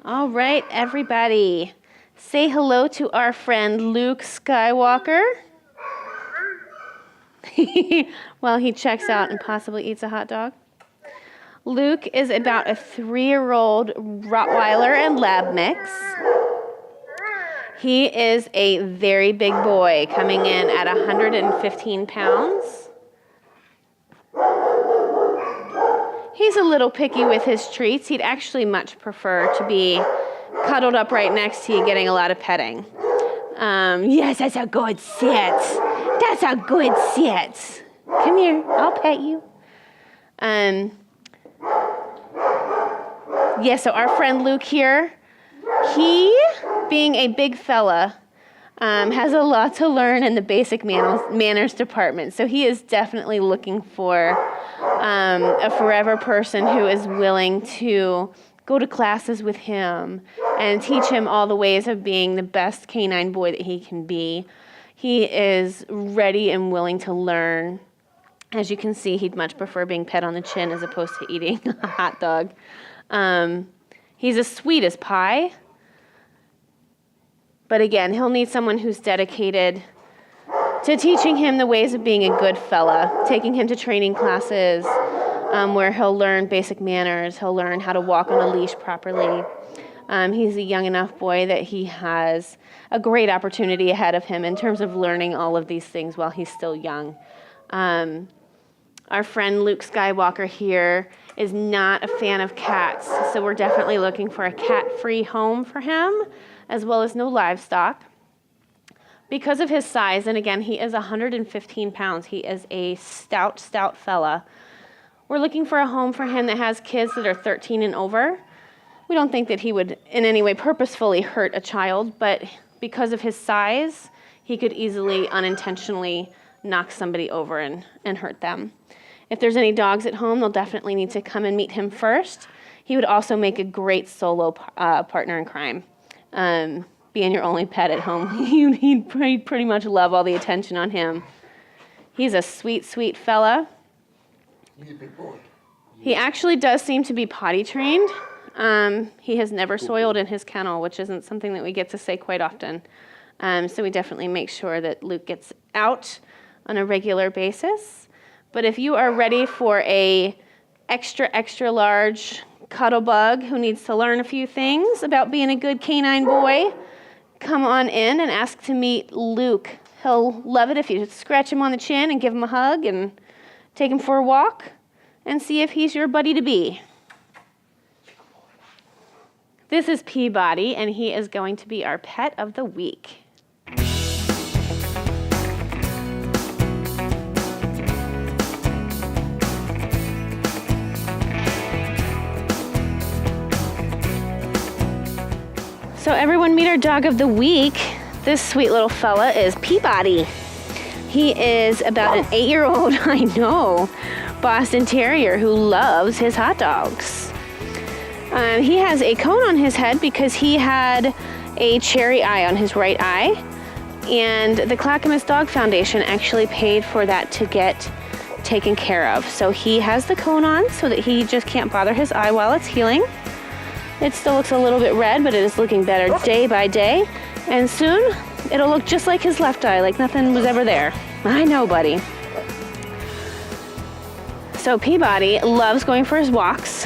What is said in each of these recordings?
All right, everybody. Say hello to our friend Luke Skywalker. While he checks out and possibly eats a hot dog. Luke is about a 3-year-old Rottweiler and Lab mix. He is a very big boy, coming in at 115 pounds. He's a little picky with his treats. He'd actually much prefer to be cuddled up right next to you, getting a lot of petting. Yes, that's a good sit. That's a good sit. Come here, I'll pet you. So our friend Luke here, he, being a big fella, has a lot to learn in the basic manners department. So he is definitely looking for a forever person who is willing to go to classes with him and teach him all the ways of being the best canine boy that he can be. He is ready and willing to learn. As you can see, he'd much prefer being pet on the chin as opposed to eating a hot dog. He's as sweet as pie. But again, he'll need someone who's dedicated to teaching him the ways of being a good fella, taking him to training classes where he'll learn basic manners, he'll learn how to walk on a leash properly. He's a young enough boy that he has a great opportunity ahead of him in terms of learning all of these things while he's still young. Our friend Luke Skywalker here is not a fan of cats, so we're definitely looking for a cat-free home for him, as well as no livestock. Because of his size, and again, he is 115 pounds. He is a stout fella. We're looking for a home for him that has kids that are 13 and over. We don't think that he would in any way purposefully hurt a child, but because of his size, he could easily unintentionally knock somebody over and hurt them. If there's any dogs at home, they'll definitely need to come and meet him first. He would also make a great solo partner in crime. Being your only pet at home, he'd pretty much love all the attention on him. He's a sweet fella. He's a big boy. He actually does seem to be potty trained. He has never soiled in his kennel, which isn't something that we get to say quite often. So we definitely make sure that Luke gets out on a regular basis. But if you are ready for a extra large cuddle bug who needs to learn a few things about being a good canine boy, come on in and ask to meet Luke. He'll love it if you scratch him on the chin and give him a hug and take him for a walk and see if he's your buddy to be. This is Peabody, and he is going to be our pet of the week. So everyone meet our dog of the week. This sweet little fella is Peabody. He is about an 8-year-old, I know, Boston Terrier who loves his hot dogs. He has a cone on his head because he had a cherry eye on his right eye, and the Clackamas Dog Foundation actually paid for that to get taken care of. So he has the cone on so that he just can't bother his eye while it's healing. It still looks a little bit red, but it is looking better day by day. And soon, it'll look just like his left eye, like nothing was ever there. I know, buddy. So Peabody loves going for his walks.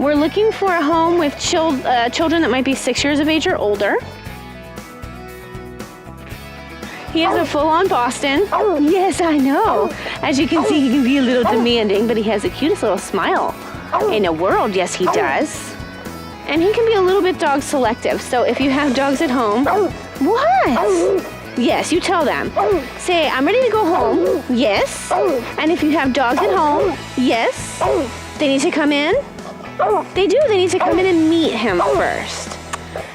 We're looking for a home with children that might be 6 years of age or older. He is a full-on Boston. Yes, I know. As you can see, he can be a little demanding, but he has the cutest little smile in the world. Yes, he does. And he can be a little bit dog selective. So if you have dogs at home, what? Yes, you tell them. Say, I'm ready to go home. Yes. And if you have dogs at home, yes. They need to come in. They do. They need to come in and meet him first.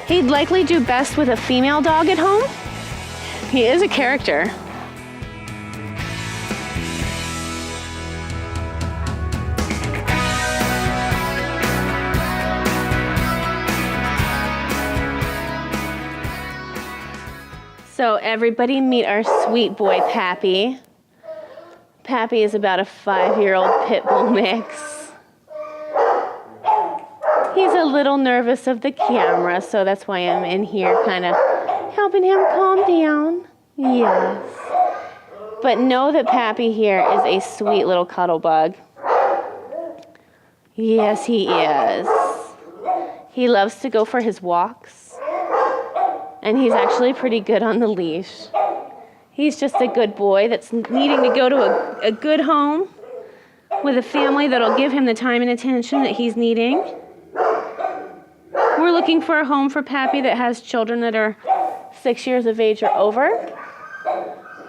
He'd likely do best with a female dog at home. He is a character. So everybody meet our sweet boy, Pappy. Pappy is about a 5-year-old pit bull mix. He's a little nervous of the camera, so that's why I'm in here kind of helping him calm down. Yes. But know that Pappy here is a sweet little cuddle bug. Yes, he is. He loves to go for his walks. And he's actually pretty good on the leash. He's just a good boy that's needing to go to a good home with a family that'll give him the time and attention that he's needing. We're looking for a home for Pappy that has children that are 6 years of age or over.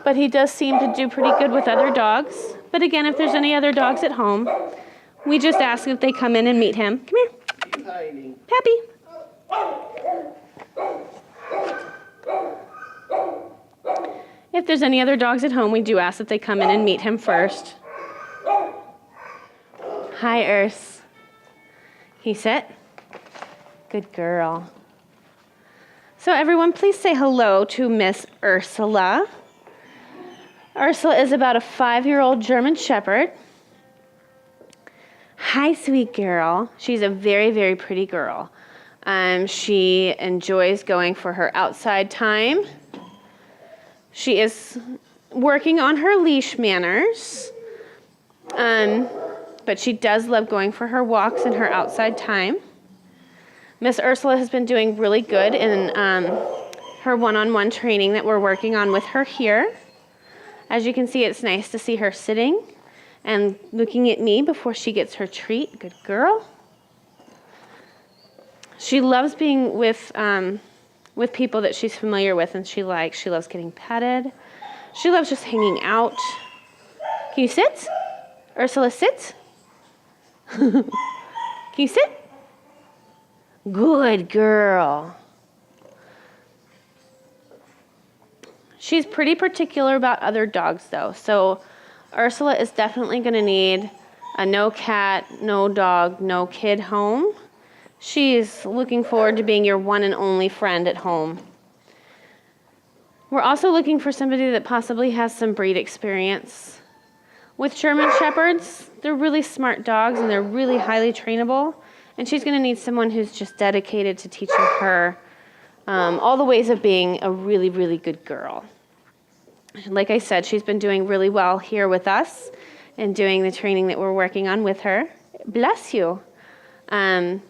But he does seem to do pretty good with other dogs. But again, if there's any other dogs at home, we just ask if they come in and meet him. Come here. Tiny. Pappy. If there's any other dogs at home, we do ask that they come in and meet him first. Hi, Urs. Can you sit? Good girl. So everyone, please say hello to Miss Ursula. Ursula is about a 5-year-old German Shepherd. Hi, sweet girl. She's a very, very pretty girl. She enjoys going for her outside time. She is working on her leash manners, but she does love going for her walks and her outside time. Miss Ursula has been doing really good in her one-on-one training that we're working on with her here. As you can see, it's nice to see her sitting and looking at me before she gets her treat. Good girl. She loves being with people that she's familiar with and she likes. She loves getting petted. She loves just hanging out. Can you sit? Ursula, sit. Can you sit? Good girl. She's pretty particular about other dogs, though. So Ursula is definitely going to need a no cat, no dog, no kid home. She's looking forward to being your one and only friend at home. We're also looking for somebody that possibly has some breed experience. With German Shepherds, they're really smart dogs and they're really highly trainable. And she's going to need someone who's just dedicated to teaching her all the ways of being a really, really good girl. Like I said, she's been doing really well here with us and doing the training that we're working on with her. Bless you. And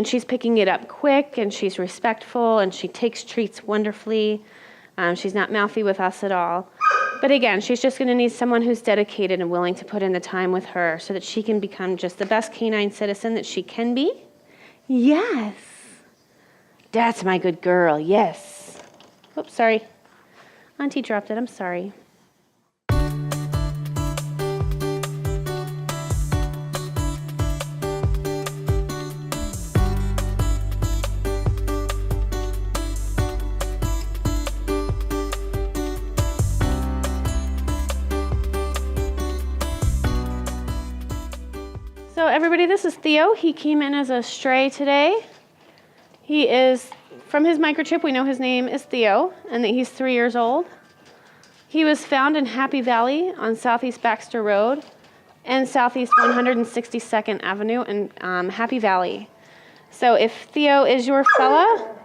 she's picking it up quick, and she's respectful, and she takes treats wonderfully. She's not mouthy with us at all. But again, she's just going to need someone who's dedicated and willing to put in the time with her so that she can become just the best canine citizen that she can be. Yes. That's my good girl, yes. Oops, sorry. Auntie dropped it, I'm sorry. So everybody, this is Theo. He came in as a stray today. He is, from his microchip, we know his name is Theo and that he's 3 years old. He was found in Happy Valley on Southeast Baxter Road and Southeast 162nd Avenue in Happy Valley. So if Theo is your fella,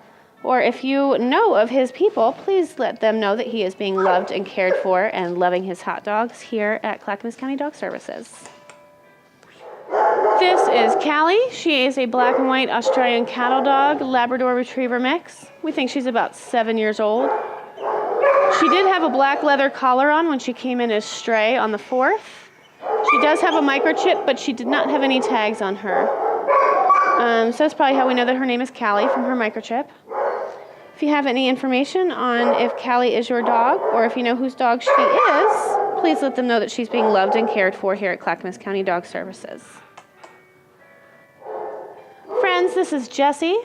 or if you know of his people, please let them know that he is being loved and cared for and loving his hot dogs here at Clackamas County Dog Services. This is Callie. She is a black and white Australian cattle dog, Labrador Retriever mix. We think she's about 7 years old. She did have a black leather collar on when she came in as stray on the 4th. She does have a microchip, but she did not have any tags on her. So that's probably how we know that her name is Callie, from her microchip. If you have any information on if Callie is your dog, or if you know whose dog she is, please let them know that she's being loved and cared for here at Clackamas County Dog Services. Friends, this is Jessie.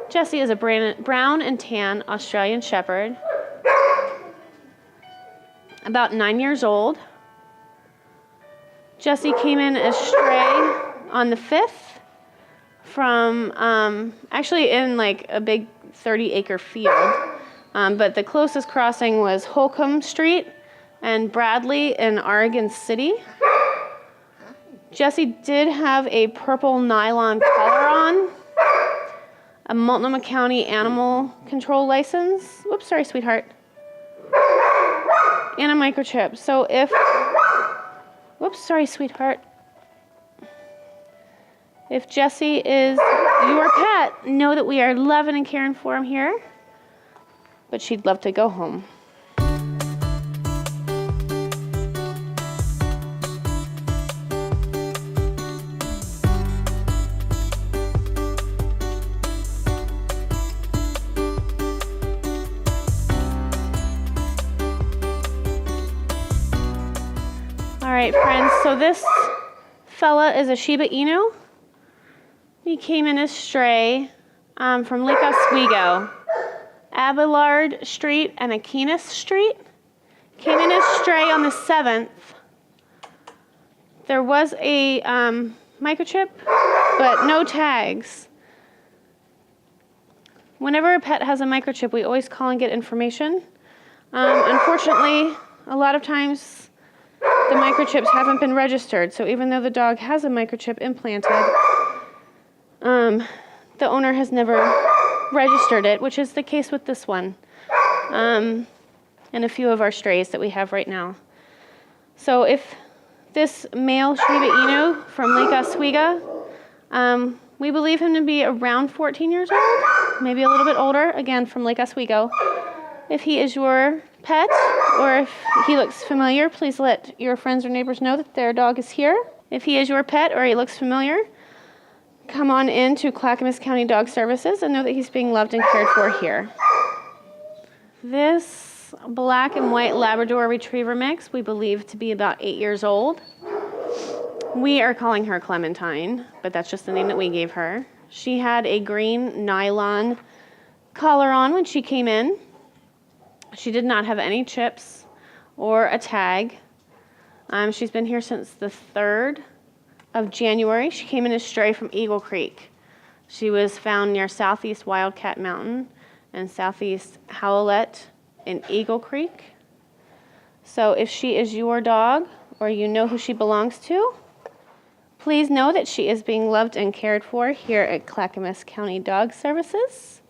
Jessie is a brown and tan Australian Shepherd, about 9 years old. Jessie came in as stray on the 5th from, actually in like a big 30-acre field, but the closest crossing was Holcomb Street and Bradley in Oregon City. Jessie did have a purple nylon collar on, a Multnomah County animal control license. Whoops, sorry, sweetheart. And a microchip. So whoops, sorry, sweetheart. If Jesse is your pet, know that we are loving and caring for him here, but she'd love to go home. All right, friends, so this fella is a Shiba Inu. He came in as stray from Lake Oswego, Abelard Street and Aquinas Street. Came in as stray on the 7th. There was a microchip, but no tags. Whenever a pet has a microchip, we always call and get information. Unfortunately, a lot of times the microchips haven't been registered, so even though the dog has a microchip implanted, the owner has never registered it, which is the case with this one, and a few of our strays that we have right now. So if this male Shiba Inu from Lake Oswego, we believe him to be around 14 years old, maybe a little bit older, again from Lake Oswego. If he is your pet, or if he looks familiar, please let your friends or neighbors know that their dog is here. If he is your pet or he looks familiar, come on in to Clackamas County Dog Services and know that he's being loved and cared for here. This black and white Labrador Retriever mix we believe to be about 8 years old. We are calling her Clementine, but that's just the name that we gave her. She had a green nylon collar on when she came in. She did not have any chips or a tag. She's been here since the 3rd of January. She came in as stray from Eagle Creek. She was found near Southeast Wildcat Mountain and Southeast Howlett in Eagle Creek. So if she is your dog or you know who she belongs to, please know that she is being loved and cared for here at Clackamas County Dog Services.